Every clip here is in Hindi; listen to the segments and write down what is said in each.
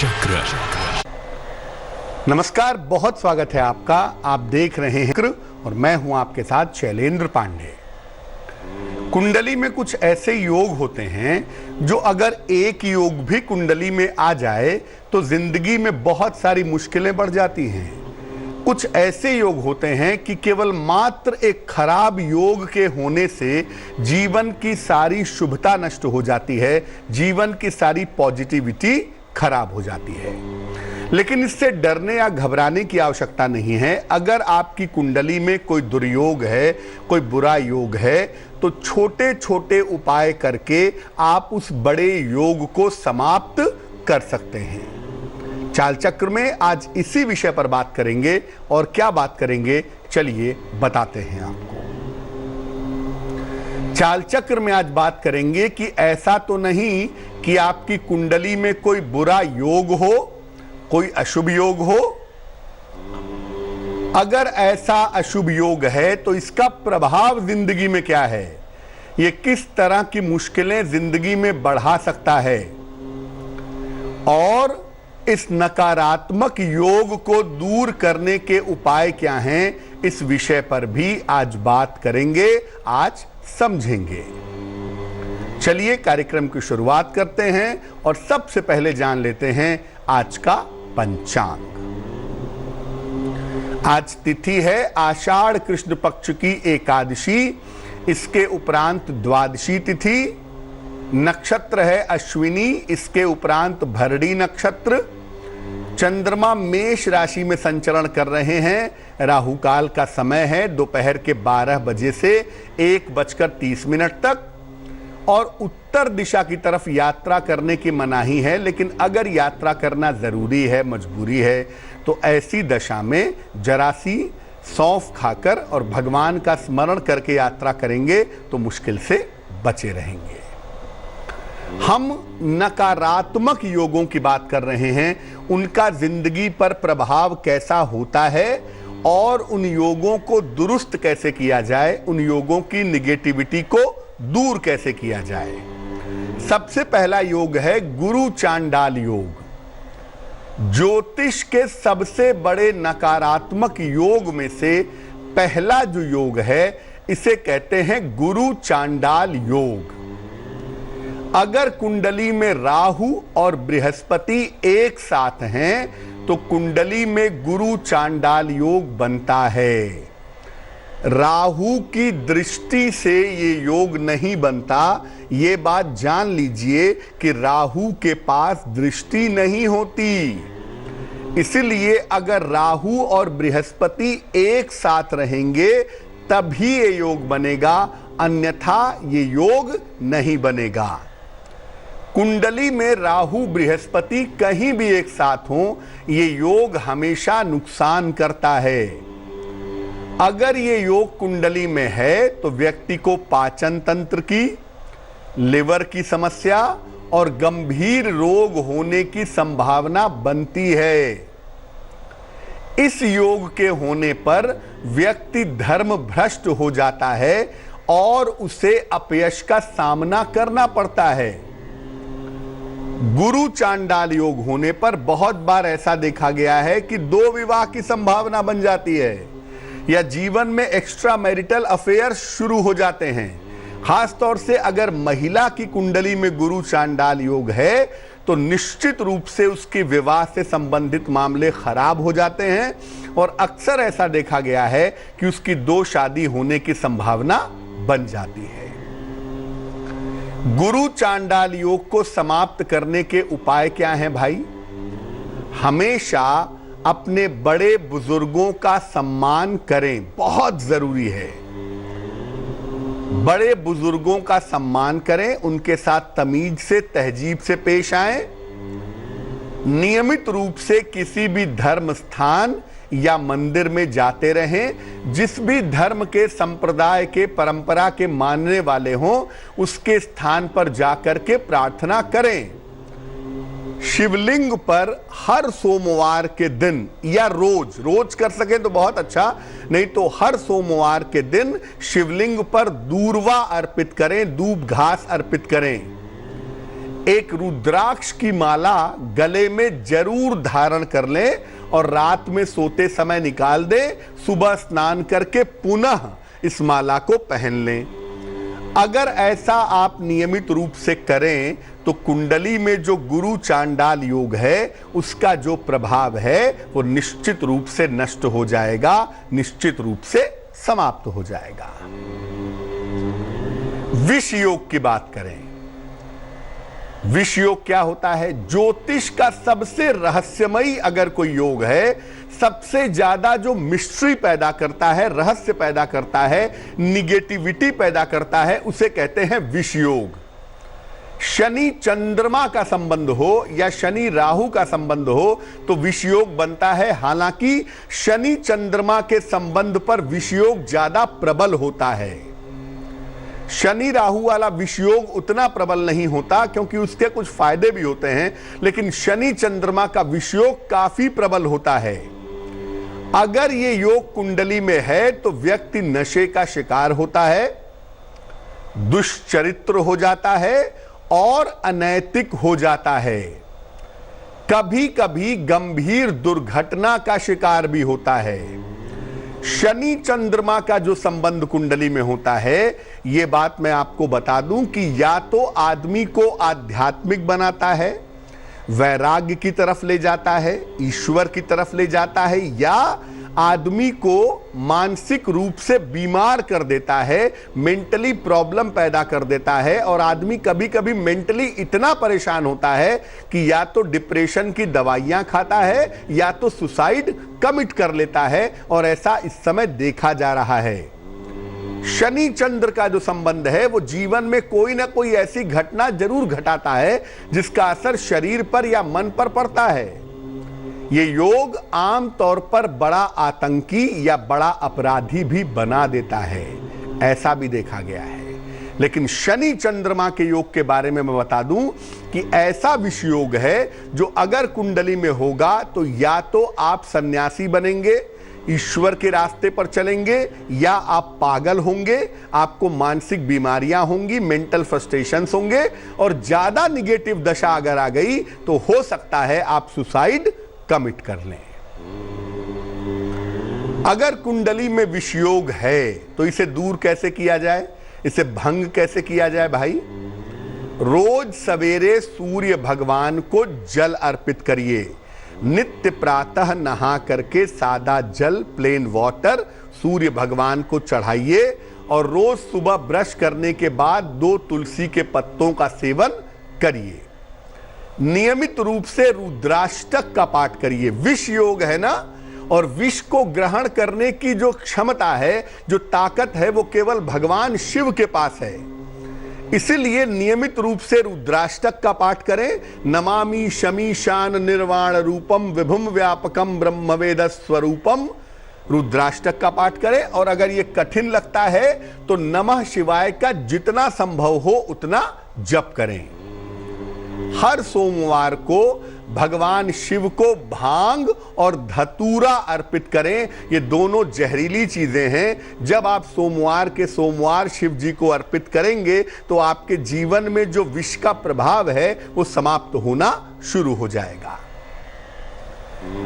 चक्र। नमस्कार, बहुत स्वागत है आपका। आप देख रहे हैं चक्र और मैं हूं आपके साथ शैलेंद्र पांडे। कुंडली में कुछ ऐसे योग होते हैं जो अगर एक योग भी कुंडली में आ जाए तो जिंदगी में बहुत सारी मुश्किलें बढ़ जाती हैं। कुछ ऐसे योग होते हैं कि केवल मात्र एक खराब योग के होने से जीवन की सारी शुभता नष्ट हो जाती है, जीवन की सारी पॉजिटिविटी खराब हो जाती है। लेकिन इससे डरने या घबराने की आवश्यकता नहीं है। अगर आपकी कुंडली में कोई दुर्योग है, कोई बुरा योग है, तो छोटे छोटे उपाय करके आप उस बड़े योग को समाप्त कर सकते हैं। चाल चक्र में आज इसी विषय पर बात करेंगे। और क्या बात करेंगे, चलिए बताते हैं आपको। चाल चक्र में आज बात करेंगे कि ऐसा तो नहीं कि आपकी कुंडली में कोई बुरा योग हो, कोई अशुभ योग हो। अगर ऐसा अशुभ योग है तो इसका प्रभाव जिंदगी में क्या है, ये किस तरह की मुश्किलें जिंदगी में बढ़ा सकता है, और इस नकारात्मक योग को दूर करने के उपाय क्या हैं, इस विषय पर भी आज बात करेंगे, आज समझेंगे। चलिए कार्यक्रम की शुरुआत करते हैं और सबसे पहले जान लेते हैं आज का पंचांग। आज तिथि है आषाढ़ कृष्ण पक्ष की एकादशी, इसके उपरांत द्वादशी तिथि। नक्षत्र है अश्विनी, इसके उपरांत भरणी नक्षत्र। चंद्रमा मेष राशि में संचरण कर रहे हैं। राहु काल का समय है दोपहर के 12 बजे से 1:30 तक। और उत्तर दिशा की तरफ यात्रा करने की मनाही है, लेकिन अगर यात्रा करना जरूरी है, मजबूरी है, तो ऐसी दशा में जरा सी सौंफ खाकर और भगवान का स्मरण करके यात्रा करेंगे तो मुश्किल से बचे रहेंगे। हम नकारात्मक योगों की बात कर रहे हैं, उनका जिंदगी पर प्रभाव कैसा होता है और उन योगों को दुरुस्त कैसे किया जाए, उन योगों की निगेटिविटी को दूर कैसे किया जाए। सबसे पहला योग है गुरु चांडाल योग। ज्योतिष के सबसे बड़े नकारात्मक योग में से पहला जो योग है, इसे कहते हैं गुरु चांडाल योग। अगर कुंडली में राहु और बृहस्पति एक साथ हैं तो कुंडली में गुरु चांडाल योग बनता है। राहु की दृष्टि से ये योग नहीं बनता। ये बात जान लीजिए कि राहु के पास दृष्टि नहीं होती। इसलिए अगर राहु और बृहस्पति एक साथ रहेंगे तभी ये योग बनेगा, अन्यथा ये योग नहीं बनेगा। कुंडली में राहु बृहस्पति कहीं भी एक साथ हो, ये योग हमेशा नुकसान करता है। अगर ये योग कुंडली में है तो व्यक्ति को पाचन तंत्र की, लिवर की समस्या और गंभीर रोग होने की संभावना बनती है। इस योग के होने पर व्यक्ति धर्म भ्रष्ट हो जाता है और उसे अपयश का सामना करना पड़ता है। गुरु चांडाल योग होने पर बहुत बार ऐसा देखा गया है कि 2 विवाह की संभावना बन जाती है या जीवन में एक्स्ट्रा मैरिटल अफेयर शुरू हो जाते हैं। खास तौर से अगर महिला की कुंडली में गुरु चांडाल योग है तो निश्चित रूप से उसके विवाह से संबंधित मामले खराब हो जाते हैं और अक्सर ऐसा देखा गया है कि उसकी 2 शादी होने की संभावना बन जाती है। गुरु चांडाल योग को समाप्त करने के उपाय क्या हैं भाई? हमेशा अपने बड़े बुजुर्गों का सम्मान करें, बहुत जरूरी है। बड़े बुजुर्गों का सम्मान करें, उनके साथ तमीज से, तहजीब से पेश आएं। नियमित रूप से किसी भी धर्म स्थान या मंदिर में जाते रहें। जिस भी धर्म के, संप्रदाय के, परंपरा के मानने वाले हों, उसके स्थान पर जाकर के प्रार्थना करें। शिवलिंग पर हर सोमवार के दिन या रोज कर सके तो बहुत अच्छा, नहीं तो हर सोमवार के दिन शिवलिंग पर दूर्वा अर्पित करें, दूब घास अर्पित करें। एक रुद्राक्ष की माला गले में जरूर धारण कर लें और रात में सोते समय निकाल दें। सुबह स्नान करके पुनः इस माला को पहन लें। अगर ऐसा आप नियमित रूप से करें तो कुंडली में जो गुरु चांडाल योग है उसका जो प्रभाव है वो निश्चित रूप से नष्ट हो जाएगा, निश्चित रूप से समाप्त हो जाएगा। विष योग की बात करें। विष योग क्या होता है? ज्योतिष का सबसे रहस्यमयी अगर कोई योग है, सबसे ज्यादा जो मिस्ट्री पैदा करता है, रहस्य पैदा करता है, निगेटिविटी पैदा करता है, उसे कहते हैं विष योग। शनि चंद्रमा का संबंध हो या शनि राहु का संबंध हो तो विष योग बनता है। हालांकि शनि चंद्रमा के संबंध पर विष योग ज्यादा प्रबल होता है। शनि राहु वाला विष योग उतना प्रबल नहीं होता क्योंकि उसके कुछ फायदे भी होते हैं, लेकिन शनि चंद्रमा का विष योग काफी प्रबल होता है। अगर ये योग कुंडली में है तो व्यक्ति नशे का शिकार होता है, दुष्चरित्र हो जाता है और अनैतिक हो जाता है। कभी कभी गंभीर दुर्घटना का शिकार भी होता है। शनि चंद्रमा का जो संबंध कुंडली में होता है, यह बात मैं आपको बता दूं कि या तो आदमी को आध्यात्मिक बनाता है, वैराग्य की तरफ ले जाता है, ईश्वर की तरफ ले जाता है, या आदमी को मानसिक रूप से बीमार कर देता है, मेंटली प्रॉब्लम पैदा कर देता है। और आदमी कभी कभी मेंटली इतना परेशान होता है कि या तो डिप्रेशन की दवाइयां खाता है या तो सुसाइड कमिट कर लेता है, और ऐसा इस समय देखा जा रहा है। शनि चंद्र का जो संबंध है वो जीवन में कोई ना कोई ऐसी घटना जरूर घटाता है जिसका असर शरीर पर या मन पर पड़ता है। ये योग आम तौर पर बड़ा आतंकी या बड़ा अपराधी भी बना देता है, ऐसा भी देखा गया है। लेकिन शनि चंद्रमा के योग के बारे में मैं बता दूं कि ऐसा विष योग है जो अगर कुंडली में होगा तो या तो आप सन्यासी बनेंगे, ईश्वर के रास्ते पर चलेंगे, या आप पागल होंगे, आपको मानसिक बीमारियां होंगी, मेंटल फ्रस्ट्रेशंस होंगे, और ज्यादा निगेटिव दशा अगर आ गई तो हो सकता है आप सुसाइड कमिट कर लें। अगर कुंडली में विष योग है तो इसे दूर कैसे किया जाए, इसे भंग कैसे किया जाए भाई? रोज सवेरे सूर्य भगवान को जल अर्पित करिए। नित्य प्रातः नहा करके सादा जल, प्लेन वाटर सूर्य भगवान को चढ़ाइए, और रोज सुबह ब्रश करने के बाद 2 तुलसी के पत्तों का सेवन करिए। नियमित रूप से रुद्राष्टक का पाठ करिए। विष योग है ना, और विष को ग्रहण करने की जो क्षमता है, जो ताकत है, वो केवल भगवान शिव के पास है। इसीलिए नियमित रूप से रुद्राष्टक का पाठ करें। नमामि शमीशान निर्वाण रूपम विभुम व्यापकम ब्रह्मवेद स्वरूपम, रुद्राष्टक का पाठ करें। और अगर ये कठिन लगता है तो नमः शिवाय का जितना संभव हो उतना जप करें। हर सोमवार को भगवान शिव को भांग और धतूरा अर्पित करें। ये दोनों जहरीली चीजें हैं। जब आप सोमवार के सोमवार शिव जी को अर्पित करेंगे तो आपके जीवन में जो विष का प्रभाव है वो समाप्त होना शुरू हो जाएगा।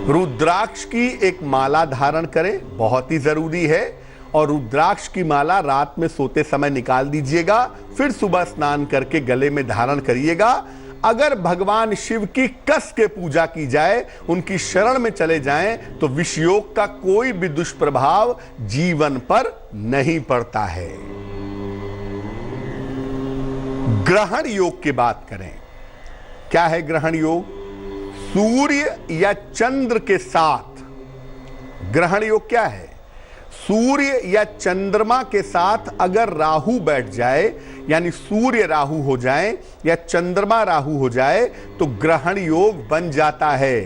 रुद्राक्ष की एक माला धारण करें, बहुत ही जरूरी है। और रुद्राक्ष की माला रात में सोते समय निकाल दीजिएगा, फिर सुबह स्नान करके गले में धारण करिएगा। अगर भगवान शिव की कस के पूजा की जाए, उनकी शरण में चले जाएं, तो विष योग का कोई भी दुष्प्रभाव जीवन पर नहीं पड़ता है। ग्रहण योग की बात करें। क्या है ग्रहण योग? सूर्य या चंद्र के साथ ग्रहण योग क्या है? सूर्य या चंद्रमा के साथ अगर राहु बैठ जाए, यानी सूर्य राहु हो जाए या चंद्रमा राहु हो जाए, तो ग्रहण योग बन जाता है।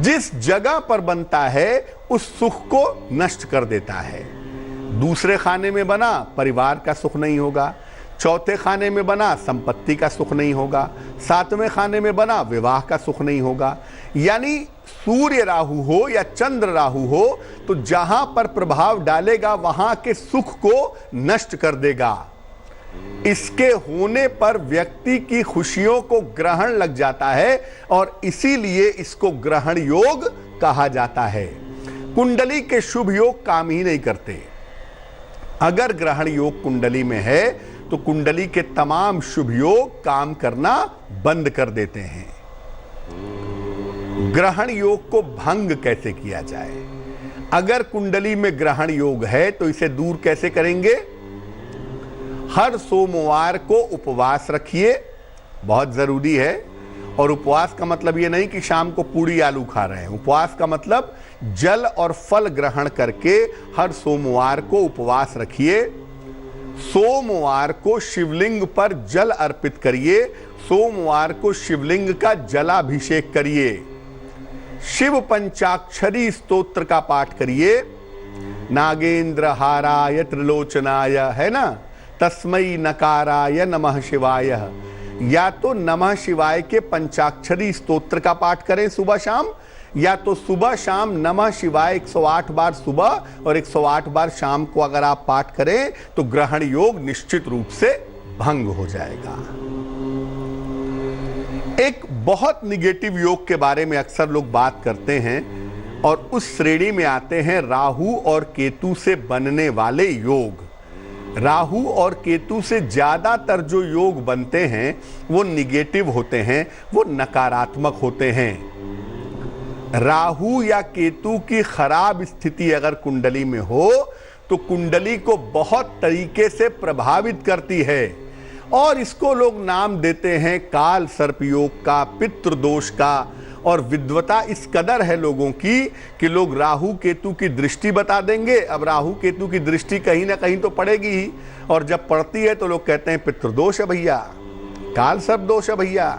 जिस जगह पर बनता है उस सुख को नष्ट कर देता है। दूसरे खाने में बना, परिवार का सुख नहीं होगा। चौथे खाने में बना, संपत्ति का सुख नहीं होगा। 7वें खाने में बना, विवाह का सुख नहीं होगा। यानी सूर्य राहु हो या चंद्र राहु हो तो जहां पर प्रभाव डालेगा वहां के सुख को नष्ट कर देगा। इसके होने पर व्यक्ति की खुशियों को ग्रहण लग जाता है और इसीलिए इसको ग्रहण योग कहा जाता है। कुंडली के शुभ योग काम ही नहीं करते। अगर ग्रहण योग कुंडली में है तो कुंडली के तमाम शुभ योग काम करना बंद कर देते हैं। ग्रहण योग को भंग कैसे किया जाए? अगर कुंडली में ग्रहण योग है तो इसे दूर कैसे करेंगे? हर सोमवार को उपवास रखिए, बहुत जरूरी है। और उपवास का मतलब यह नहीं कि शाम को पूड़ी आलू खा रहे हैं। उपवास का मतलब जल और फल ग्रहण करके हर सोमवार को उपवास रखिए। सोमवार को शिवलिंग पर जल अर्पित करिए। सोमवार को शिवलिंग का जलाभिषेक करिए। शिव पंचाक्षरी स्तोत्र का पाठ करिए। नागेंद्र हाराय त्रिलोचनाय, है ना, तस्मै नकाराय नमः शिवाय। या तो नमः शिवाय के पंचाक्षरी स्तोत्र का पाठ करें सुबह शाम, या तो सुबह शाम नमः शिवाय 108 बार सुबह और 108 बार शाम को अगर आप पाठ करें तो ग्रहण योग निश्चित रूप से भंग हो जाएगा। एक बहुत निगेटिव योग के बारे में अक्सर लोग बात करते हैं और उस श्रेणी में आते हैं राहु और केतु से बनने वाले योग। राहु और केतु से ज्यादातर जो योग बनते हैं वो निगेटिव होते हैं, वो नकारात्मक होते हैं। राहु या केतु की खराब स्थिति अगर कुंडली में हो तो कुंडली को बहुत तरीके से प्रभावित करती है और इसको लोग नाम देते हैं काल सर्प योग का, पितृदोष का। और विद्वता इस कदर है लोगों की कि लोग राहु केतु की दृष्टि बता देंगे। अब राहु केतु की दृष्टि कहीं ना कहीं तो पड़ेगी ही, और जब पड़ती है तो लोग कहते हैं पितृदोष है भैया, काल सर्प दोष है भैया।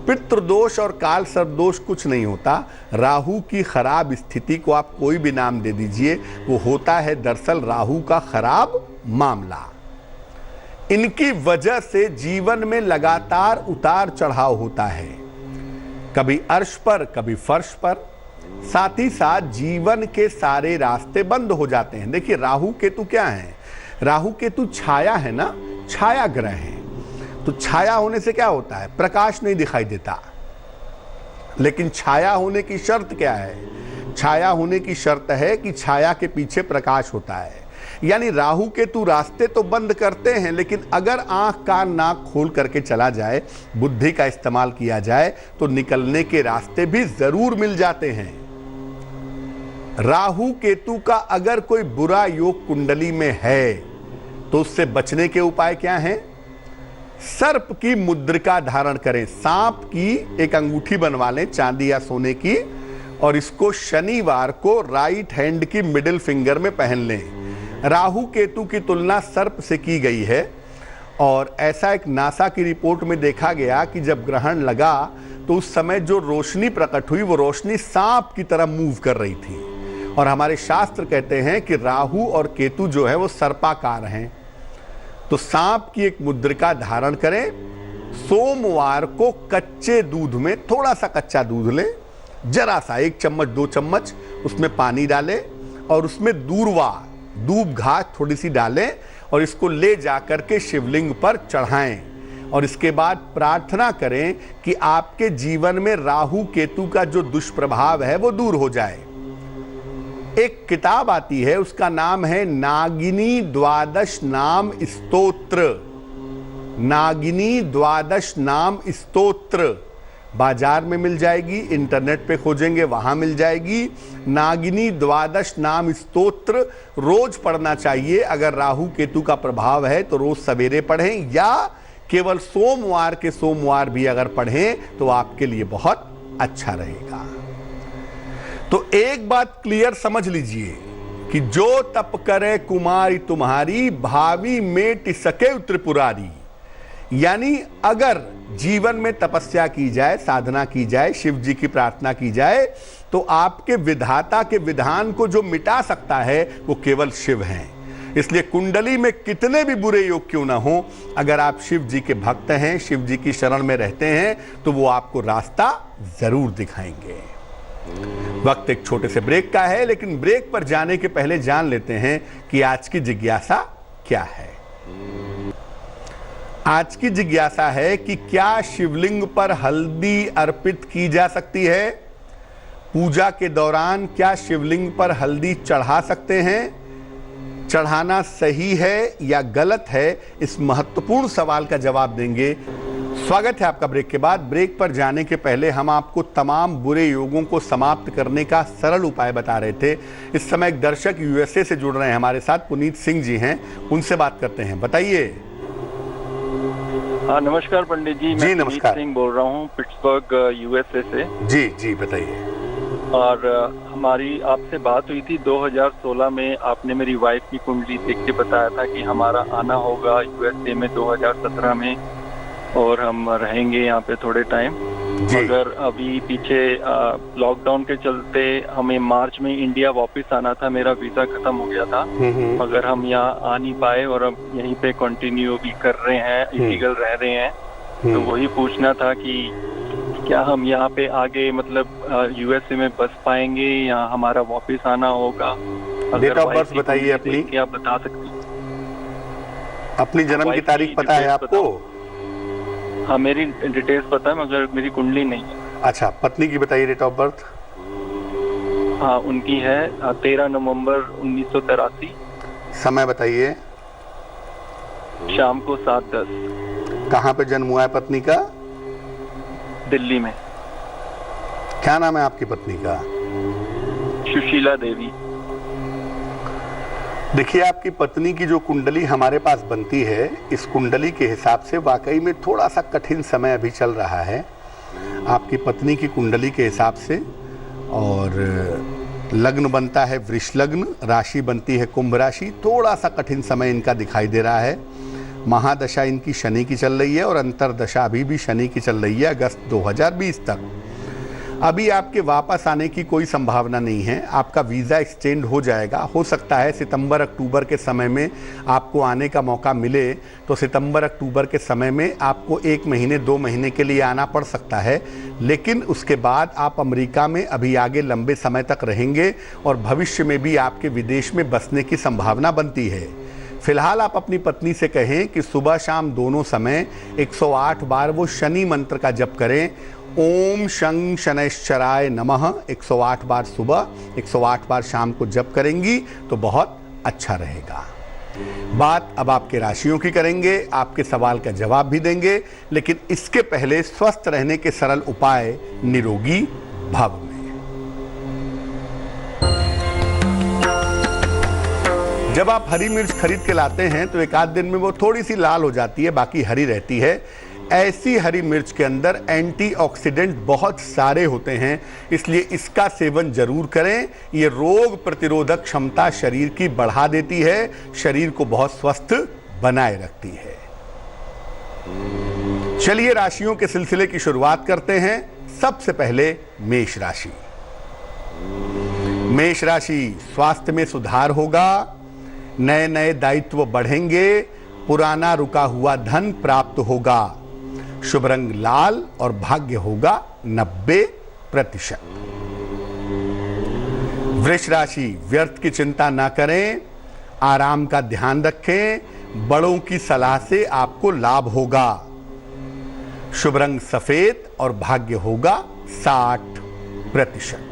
पितृदोष और काल सर्प दोष कुछ नहीं होता। राहु की खराब स्थिति को आप कोई भी नाम दे दीजिए, वो होता है दरअसल राहु का खराब मामला। इनकी वजह से जीवन में लगातार उतार चढ़ाव होता है, कभी अर्श पर कभी फर्श पर। साथ ही साथ जीवन के सारे रास्ते बंद हो जाते हैं। देखिए राहु केतु क्या है? राहु केतु छाया है ना, छाया ग्रह है। तो छाया होने से क्या होता है? प्रकाश नहीं दिखाई देता। लेकिन छाया होने की शर्त क्या है? छाया होने की शर्त है कि छाया के पीछे प्रकाश होता है। यानी राहु केतु रास्ते तो बंद करते हैं, लेकिन अगर आंख कान नाक खोल करके चला जाए, बुद्धि का इस्तेमाल किया जाए तो निकलने के रास्ते भी जरूर मिल जाते हैं। राहु केतु का अगर कोई बुरा योग कुंडली में है तो उससे बचने के उपाय क्या हैं? सर्प की मुद्रिका धारण करें। सांप की एक अंगूठी बनवा लें चांदी या सोने की, और इसको शनिवार को राइट हैंड की मिडिल फिंगर में पहन लें। राहु केतु की तुलना सर्प से की गई है और ऐसा एक नासा की रिपोर्ट में देखा गया कि जब ग्रहण लगा तो उस समय जो रोशनी प्रकट हुई वो रोशनी सांप की तरह मूव कर रही थी। और हमारे शास्त्र कहते हैं कि राहु और केतु जो है वो सर्पाकार हैं। तो सांप की एक मुद्रिका धारण करें। सोमवार को कच्चे दूध में थोड़ा सा कच्चा दूध लें, जरा सा 1 चम्मच 2 चम्मच उसमें पानी डालें और उसमें दूब घास थोड़ी सी डालें और इसको ले जाकर के शिवलिंग पर चढ़ाएं। और इसके बाद प्रार्थना करें कि आपके जीवन में राहु केतु का जो दुष्प्रभाव है वो दूर हो जाए। एक किताब आती है, उसका नाम है नागिनी द्वादश नाम स्तोत्र। नागिनी द्वादश नाम स्तोत्र बाजार में मिल जाएगी, इंटरनेट पे खोजेंगे वहां मिल जाएगी। नागिनी द्वादश नाम स्तोत्र रोज पढ़ना चाहिए। अगर राहु केतु का प्रभाव है तो रोज सवेरे पढ़ें, या केवल सोमवार के सोमवार भी अगर पढ़ें तो आपके लिए बहुत अच्छा रहेगा। तो एक बात क्लियर समझ लीजिए कि जो तप करे कुमारी तुम्हारी, भावी मेट सके त्रिपुरारी। यानी अगर जीवन में तपस्या की जाए, साधना की जाए, शिव जी की प्रार्थना की जाए, तो आपके विधाता के विधान को जो मिटा सकता है वो केवल शिव हैं। इसलिए कुंडली में कितने भी बुरे योग क्यों ना हो, अगर आप शिव जी के भक्त हैं, शिव जी की शरण में रहते हैं, तो वो आपको रास्ता जरूर दिखाएंगे। वक्त एक छोटे से ब्रेक का है, लेकिन ब्रेक पर जाने के पहले जान लेते हैं कि आज की जिज्ञासा क्या है। आज की जिज्ञासा है कि क्या शिवलिंग पर हल्दी अर्पित की जा सकती है? पूजा के दौरान क्या शिवलिंग पर हल्दी चढ़ा सकते हैं? चढ़ाना सही है या गलत है? इस महत्वपूर्ण सवाल का जवाब देंगे। स्वागत है आपका ब्रेक के बाद। ब्रेक पर जाने के पहले हम आपको तमाम बुरे योगों को समाप्त करने का सरल उपाय बता रहे थे। इस समय एक दर्शक यूएसए से जुड़ रहे हैं हमारे साथ, पुनीत सिंह जी हैं, उनसे बात करते हैं। बताइए। हाँ, नमस्कार पंडित जी। मैं पुनीत सिंह बोल रहा हूँ, पिट्सबर्ग यूएसए से। जी जी, बताइए। और हमारी आपसे बात हुई थी 2016 में। आपने मेरी वाइफ की कुंडली देख के बताया था कि हमारा आना होगा यूएसए में 2017 में और हम रहेंगे यहाँ पे थोड़े टाइम। मगर अभी पीछे लॉकडाउन के चलते हमें मार्च में इंडिया वापस आना था, मेरा वीजा खत्म हो गया था। मगर हम यहाँ आ नहीं पाए और अब यहीं पे कंटिन्यू भी कर रहे हैं, इलीगल रह रहे हैं। तो वही पूछना था कि क्या हम यहाँ पे आगे मतलब यूएसए में बस पाएंगे या हमारा वापस आना होगा? डेट ऑफ बर्थ बताइए अपनी। क्या बता सकती? अपनी जन्म की तारीख पता है आपको? हाँ, मेरी डिटेल्स पता है मगर मेरी कुंडली नहीं है। अच्छा, पत्नी की बताइए डेट ऑफ बर्थ। हाँ, उनकी है 13 नवंबर 1983। समय बताइए। शाम को 7:10। कहाँ पे जन्म हुआ है पत्नी का? दिल्ली में। क्या नाम है आपकी पत्नी का? सुशीला देवी। देखिए, आपकी पत्नी की जो कुंडली हमारे पास बनती है, इस कुंडली के हिसाब से वाकई में थोड़ा सा कठिन समय अभी चल रहा है आपकी पत्नी की कुंडली के हिसाब से। और लग्न बनता है वृष लग्न, राशि बनती है कुंभ राशि। थोड़ा सा कठिन समय इनका दिखाई दे रहा है। महादशा इनकी शनि की चल रही है और अंतरदशा अभी भी शनि की चल रही है अगस्त 2020 तक। अभी आपके वापस आने की कोई संभावना नहीं है। आपका वीज़ा एक्सटेंड हो जाएगा। हो सकता है सितंबर अक्टूबर के समय में आपको आने का मौका मिले, तो सितंबर अक्टूबर के समय में आपको 1 महीने 2 महीने के लिए आना पड़ सकता है। लेकिन उसके बाद आप अमेरिका में अभी आगे लंबे समय तक रहेंगे और भविष्य में भी आपके विदेश में बसने की संभावना बनती है। फिलहाल आप अपनी पत्नी से कहें कि सुबह शाम दोनों समय 108 बार वो शनि मंत्र का जप करें। ओम शं शनैश्चराय नमः 108 बार सुबह, 108 बार शाम को जप करेंगी तो बहुत अच्छा रहेगा। बात अब आपके राशियों की करेंगे, आपके सवाल का जवाब भी देंगे, लेकिन इसके पहले स्वस्थ रहने के सरल उपाय निरोगी भव में। जब आप हरी मिर्च खरीद के लाते हैं तो एक आध दिन में वो थोड़ी सी लाल हो जाती है, बाकी हरी रहती है। ऐसी हरी मिर्च के अंदर एंटीऑक्सीडेंट बहुत सारे होते हैं, इसलिए इसका सेवन जरूर करें। ये रोग प्रतिरोधक क्षमता शरीर की बढ़ा देती है, शरीर को बहुत स्वस्थ बनाए रखती है। चलिए राशियों के सिलसिले की शुरुआत करते हैं। सबसे पहले मेष राशि। मेष राशि, स्वास्थ्य में सुधार होगा, नए नए दायित्व बढ़ेंगे, पुराना रुका हुआ धन प्राप्त होगा। शुभ रंग लाल और भाग्य होगा 90%। वृष राशि, व्यर्थ की चिंता ना करें, आराम का ध्यान रखें, बड़ों की सलाह से आपको लाभ होगा। शुभ रंग सफेद और भाग्य होगा 60%।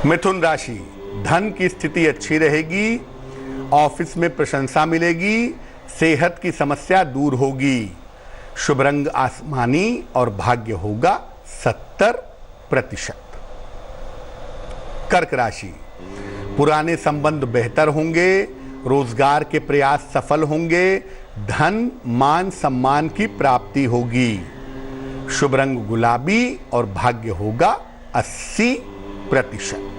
मिथुन राशि, धन की स्थिति अच्छी रहेगी, ऑफिस में प्रशंसा मिलेगी, सेहत की समस्या दूर होगी। शुभ रंग आसमानी और भाग्य होगा 70%। कर्क राशि, पुराने संबंध बेहतर होंगे, रोजगार के प्रयास सफल होंगे, धन मान सम्मान की प्राप्ति होगी। शुभ रंग गुलाबी और भाग्य होगा 80%।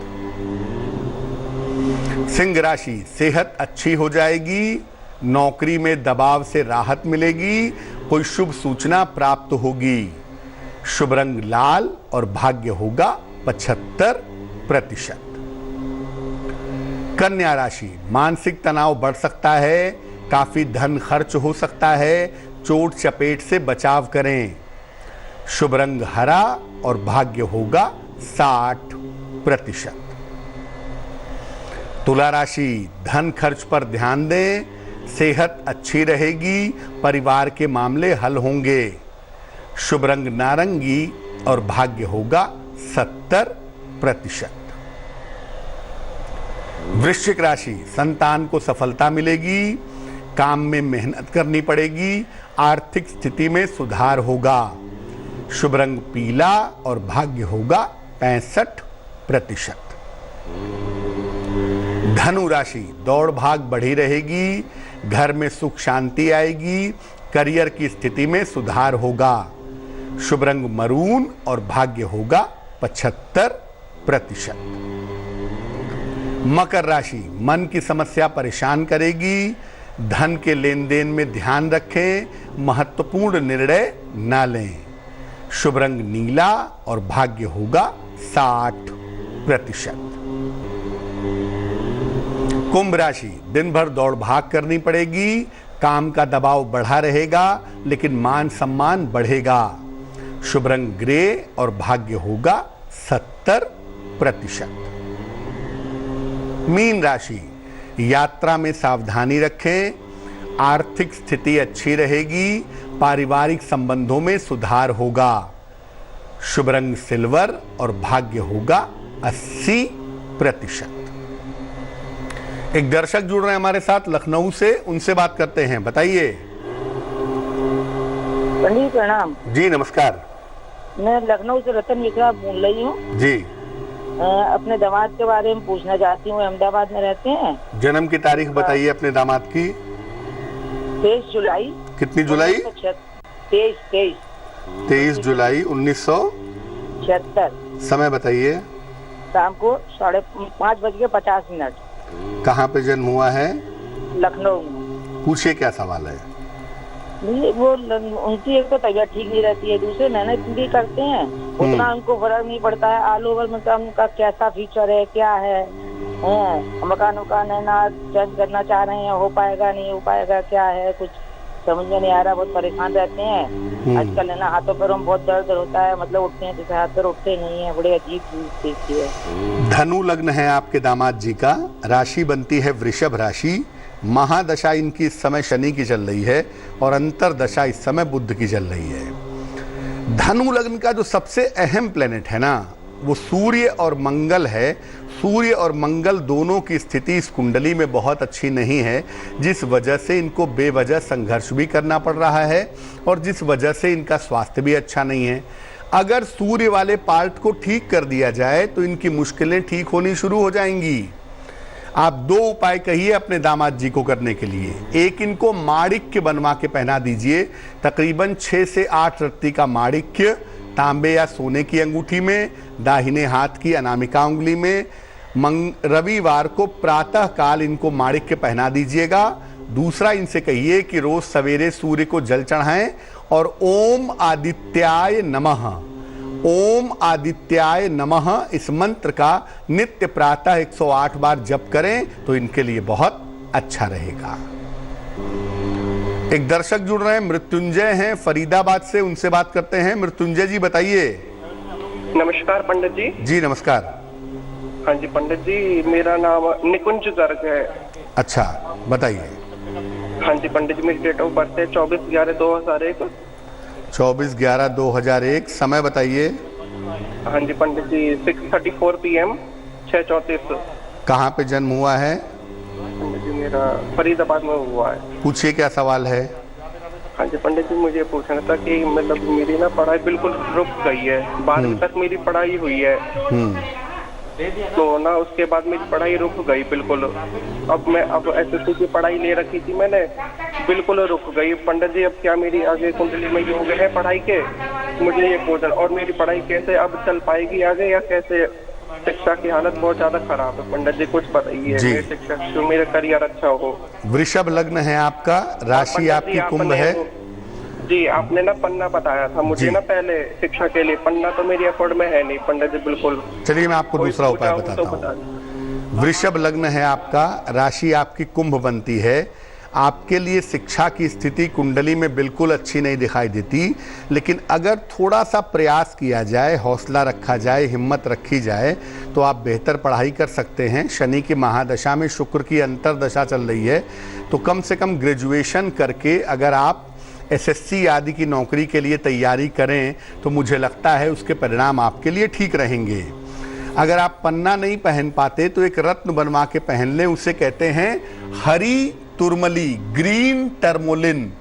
सिंह राशि, सेहत अच्छी हो जाएगी, नौकरी में दबाव से राहत मिलेगी, कोई शुभ सूचना प्राप्त होगी। शुभ रंग लाल और भाग्य होगा 75%। कन्या राशि, मानसिक तनाव बढ़ सकता है, काफी धन खर्च हो सकता है, चोट चपेट से बचाव करें। शुभ रंग हरा और भाग्य होगा 60%। तुला राशि, धन खर्च पर ध्यान दें, सेहत अच्छी रहेगी, परिवार के मामले हल होंगे। शुभ रंग नारंगी और भाग्य होगा 70%। वृश्चिक राशि, संतान को सफलता मिलेगी, काम में मेहनत करनी पड़ेगी, आर्थिक स्थिति में सुधार होगा। शुभ रंग पीला और भाग्य होगा 65%। धनु राशि, दौड़ भाग बढ़ी रहेगी, घर में सुख शांति आएगी, करियर की स्थिति में सुधार होगा। शुभ रंग मरून और भाग्य होगा 75%। मकर राशि, मन की समस्या परेशान करेगी, धन के लेन देन में ध्यान रखें, महत्वपूर्ण निर्णय न लें। शुभ रंग नीला और भाग्य होगा 60%। कुंभ राशि, दिन भर दौड़ भाग करनी पड़ेगी, काम का दबाव बढ़ा रहेगा, लेकिन मान सम्मान बढ़ेगा। शुभ रंग ग्रे और भाग्य होगा 70%। मीन राशि, यात्रा में सावधानी रखें, आर्थिक स्थिति अच्छी रहेगी, पारिवारिक संबंधों में सुधार होगा। शुभ रंग सिल्वर और भाग्य होगा 80%। एक दर्शक जुड़ रहे हैं हमारे साथ लखनऊ से, उनसे बात करते हैं। बताइए। पंडित प्रणाम जी नमस्कार। मैं लखनऊ से रतन मिश्रा बोल रही हूँ जी। अपने दामाद के बारे में पूछना चाहती हूँ। अहमदाबाद में रहते हैं। जन्म की तारीख बताइए अपने दामाद की। 23 जुलाई। कितनी जुलाई? 23 जुलाई 1976। समय बताइए। शाम को 5:50। कहाँ पे जन्म हुआ है? लखनऊ में। पूछिए क्या सवाल है। वो उनकी एक तो तबीयत ठीक नहीं रहती है, दूसरे मेहनत भी करते हैं, उतना उनको फर्क नहीं पड़ता है। ऑल ओवर में उनका कैसा फ्यूचर है, क्या है, मकान है ना, चेंज करना चाह रहे हैं, हो पाएगा नहीं हो पाएगा, क्या है कुछ समझ में नहीं आ रहा। बहुत परेशान रहते हैं आजकल, है ना। हाथों पैरों में बहुत दर्द होता है, मतलब उठते हैं जैसे हाथ पैर उठते नहीं है, बड़े अजीब चीज है। धनु लग्न है आपके दामाद जी का, राशि बनती है वृषभ राशि। महादशा इनकी इस समय शनि की चल रही है और अंतरदशा इस समय बुध की चल रही है। धनु लग्न का जो सबसे अहम प्लेनेट है ना, वो सूर्य और मंगल है। सूर्य और मंगल दोनों की स्थिति इस कुंडली में बहुत अच्छी नहीं है, जिस वजह से इनको बेवजह संघर्ष भी करना पड़ रहा है और जिस वजह से इनका स्वास्थ्य भी अच्छा नहीं है। अगर सूर्य वाले पार्ट को ठीक कर दिया जाए तो इनकी मुश्किलें ठीक होनी शुरू हो जाएंगी। आप 2 उपाय कहिए अपने दामाद जी को करने के लिए। एक, इनको माणिक्य बनवा के पहना दीजिए, तकरीबन 6 से 8 रत्ती का माणिक्य तांबे या सोने की अंगूठी में, दाहिने हाथ की अनामिका उंगली में। रविवार को प्रातः काल इनको माणिक्य पहना दीजिएगा। दूसरा, इनसे कहिए कि रोज सवेरे सूर्य को जल चढ़ाएं और ओम आदित्याय नमः, ओम आदित्याय नमः इस मंत्र का नित्य प्रातः 108 बार जप करें तो इनके लिए बहुत अच्छा रहेगा। एक दर्शक जुड़ रहे हैं, मृत्युंजय हैं फरीदाबाद से, उनसे बात करते हैं। मृत्युंजय जी बताइए। नमस्कार पंडित जी। जी नमस्कार। हाँ जी पंडित जी, मेरा नाम निकुंज गर्ग है। अच्छा बताइए। हाँ जी पंडित जी, मेरी डेट ऑफ बर्थ है 24/11/2001। 24/11/2001। समय बताइए। हाँ जी पंडित जी, 6:34 PM 6:34। कहाँ पे जन्म हुआ है? पंडित जी मेरा फरीदाबाद में हुआ है। पूछिए क्या सवाल है। हाँ जी पंडित जी, मुझे पूछना था कि मतलब मेरी ना पढ़ाई बिल्कुल रुक गई है। 12वीं तक मेरी पढ़ाई हुई है, तो ना उसके बाद मेरी पढ़ाई रुक गई बिल्कुल। अब SSC की पढ़ाई ले रखी थी मैंने, बिल्कुल रुक गई। पंडित जी अब क्या मेरी आगे कुंडली में योग है पढ़ाई के? मुझे ये पूछना, और मेरी पढ़ाई कैसे अब चल पाएगी आगे, या कैसे? शिक्षा की हालत बहुत ज्यादा खराब है पंडित जी, कुछ बताइए। मेरी शिक्षा जो मेरा करियर अच्छा हो। वृषभ लग्न है आपका, राशि आपकी कुंभ है। जी आपने ना पन्ना बताया था मुझे ना पहले शिक्षा के लिए, पन्ना तो मेरी अफोर्ड में है नहीं पंडित जी बिल्कुल। चलिए मैं आपको दूसरा उपाय बताता हूँ। वृषभ लग्न है आपका, राशि आपकी कुंभ बनती है। आपके लिए शिक्षा की स्थिति कुंडली में बिल्कुल अच्छी नहीं दिखाई देती, लेकिन अगर थोड़ा सा प्रयास किया जाए, हौसला रखा जाए, हिम्मत रखी जाए तो आप बेहतर पढ़ाई कर सकते हैं। शनि की महादशा में शुक्र की अंतरदशा चल रही है, तो कम से कम ग्रेजुएशन करके अगर आप एसएससी आदि की नौकरी के लिए तैयारी करें तो मुझे लगता है उसके परिणाम आपके लिए ठीक रहेंगे। अगर आप पन्ना नहीं पहन पाते तो एक रत्न बनवा के पहन लें, उसे कहते हैं हरी तुरमली, ग्रीन टर्मोलिन।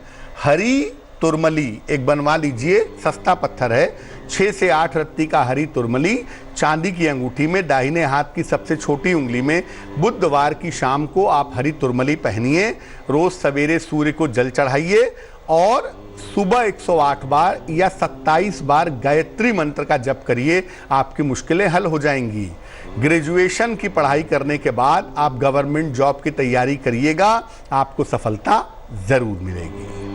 हरी तुरमली एक बनवा लीजिए, सस्ता पत्थर है, 6 से 8 रत्ती का हरी तुरमली चांदी की अंगूठी में दाहिने हाथ की सबसे छोटी उंगली में बुधवार की शाम को आप हरी तुरमली पहनिए। रोज सवेरे सूर्य को जल चढ़ाइए और सुबह 108 बार या 27 बार गायत्री मंत्र का जप करिए, आपकी मुश्किलें हल हो जाएंगी। ग्रेजुएशन की पढ़ाई करने के बाद आप गवर्नमेंट जॉब की तैयारी करिएगा, आपको सफलता जरूर मिलेगी।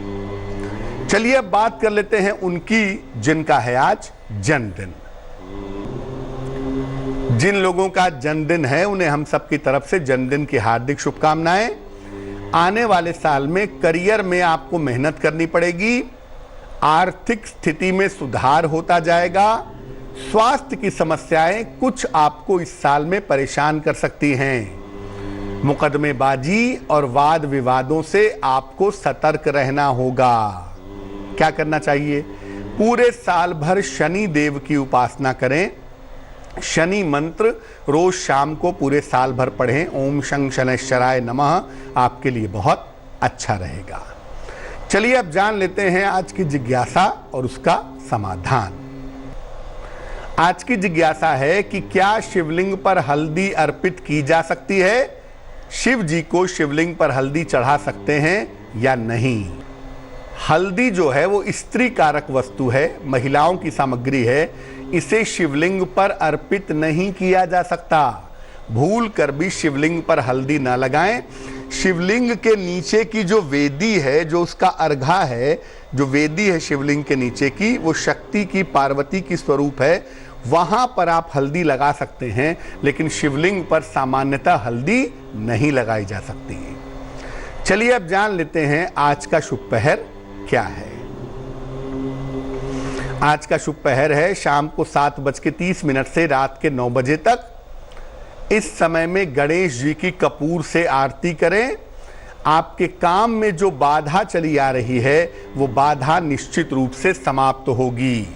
चलिए अब बात कर लेते हैं उनकी जिनका है आज जन्मदिन। जिन लोगों का जन्मदिन है उन्हें हम सबकी तरफ से जन्मदिन की हार्दिक शुभकामनाएं। आने वाले साल में करियर में आपको मेहनत करनी पड़ेगी, आर्थिक स्थिति में सुधार होता जाएगा, स्वास्थ्य की समस्याएं कुछ आपको इस साल में परेशान कर सकती हैं। मुकदमेबाजी और वाद विवादों से आपको सतर्क रहना होगा। क्या करना चाहिए? पूरे साल भर शनि देव की उपासना करें, शनि मंत्र रोज शाम को पूरे साल भर पढ़ें, ओम शं शनैश्चराय नमः, आपके लिए बहुत अच्छा रहेगा। चलिए अब जान लेते हैं आज की जिज्ञासा और उसका समाधान। आज की जिज्ञासा है कि क्या शिवलिंग पर हल्दी अर्पित की जा सकती है? शिव जी को शिवलिंग पर हल्दी चढ़ा सकते हैं या नहीं? हल्दी जो है वो स्त्री कारक वस्तु है, महिलाओं की सामग्री है, इसे शिवलिंग पर अर्पित नहीं किया जा सकता। भूल कर भी शिवलिंग पर हल्दी ना लगाएं। शिवलिंग के नीचे की जो वेदी है, जो उसका अर्घा है, जो वेदी है शिवलिंग के नीचे की, वो शक्ति की, पार्वती की स्वरूप है, वहां पर आप हल्दी लगा सकते हैं, लेकिन शिवलिंग पर सामान्यतः हल्दी नहीं लगाई जा सकती। चलिए अब जान लेते हैं आज का शुभ पहर क्या है। आज का शुभ पहर है शाम को 7:30 से रात के 9 बजे तक। इस समय में गणेश जी की कपूर से आरती करें। आपके काम में जो बाधा चली आ रही है वो बाधा निश्चित रूप से समाप्त होगी,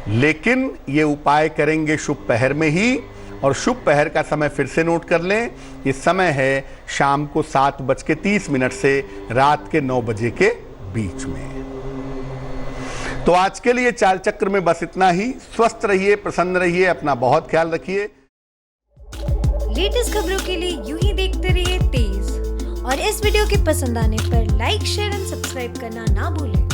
लेकिन ये उपाय करेंगे शुभ पहर में ही। और शुभ पहर का समय फिर से नोट कर लें, ये समय है शाम को 7:30 से रात के 9 बजे के बीच में। तो आज के लिए चाल चक्र में बस इतना ही। स्वस्थ रहिए, प्रसन्न रहिए, अपना बहुत ख्याल रखिए। लेटेस्ट खबरों के लिए यूं ही देखते रहिए तेज, और इस वीडियो के पसंद आने पर लाइक, शेयर एंड सब्सक्राइब करना ना भूलें।